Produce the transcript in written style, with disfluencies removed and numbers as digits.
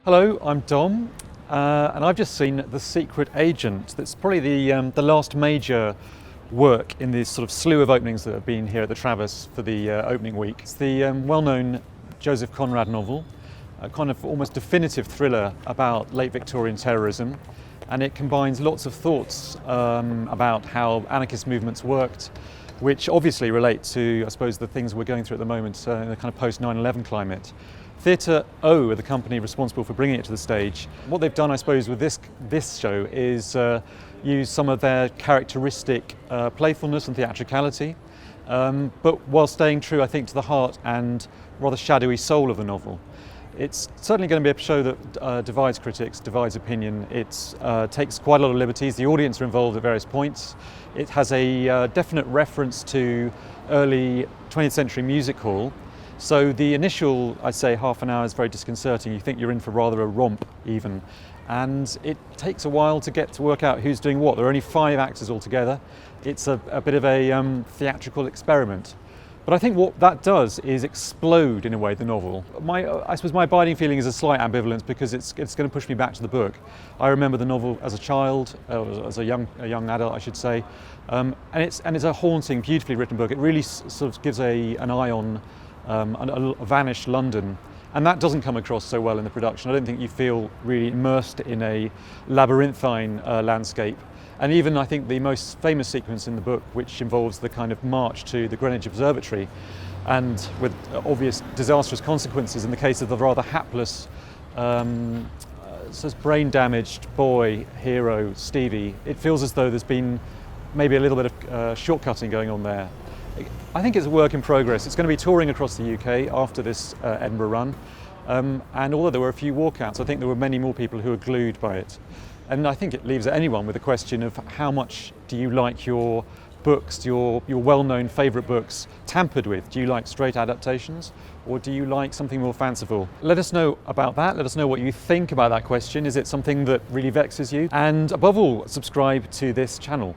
Hello, I'm Dom, and I've just seen The Secret Agent. That's probably the last major work in this sort of slew of openings that have been here at the Traverse for the opening week. It's the well-known Joseph Conrad novel, a kind of almost definitive thriller about late Victorian terrorism, and it combines lots of thoughts about how anarchist movements worked, which obviously relate to, I suppose, the things we're going through at the moment in the kind of post-9/11 climate. Theatre O are the company responsible for bringing it to the stage. What they've done, I suppose, with this show is use some of their characteristic playfulness and theatricality, but while staying true, I think, to the heart and rather shadowy soul of the novel. It's certainly going to be a show that divides critics, divides opinion. It takes quite a lot of liberties. The audience are involved at various points. It has a definite reference to early 20th century music hall. So the initial, I'd say, half an hour is very disconcerting. You think you're in for rather a romp even. And it takes a while to get to work out who's doing what. There are only 5 actors altogether. It's a bit of a theatrical experiment. But I think what that does is explode, in a way, the novel. I suppose my abiding feeling is a slight ambivalence because it's going to push me back to the book. I remember the novel as a child, as a young adult, I should say, and it's a haunting, beautifully written book. It really sort of gives an eye on a vanished London, and that doesn't come across so well in the production. I don't think you feel really immersed in a labyrinthine landscape. And even, I think, the most famous sequence in the book, which involves the kind of march to the Greenwich Observatory, and with obvious disastrous consequences in the case of the rather hapless, sort of brain-damaged boy hero, Stevie. It feels as though there's been maybe a little bit of shortcutting going on there. I think it's a work in progress. It's going to be touring across the UK after this Edinburgh run, and although there were a few walkouts, I think there were many more people who were glued by it. And I think it leaves anyone with the question of how much do you like your books, your well-known favourite books, tampered with? Do you like straight adaptations, or do you like something more fanciful? Let us know about that. Let us know what you think about that question. Is it something that really vexes you? And above all, subscribe to this channel.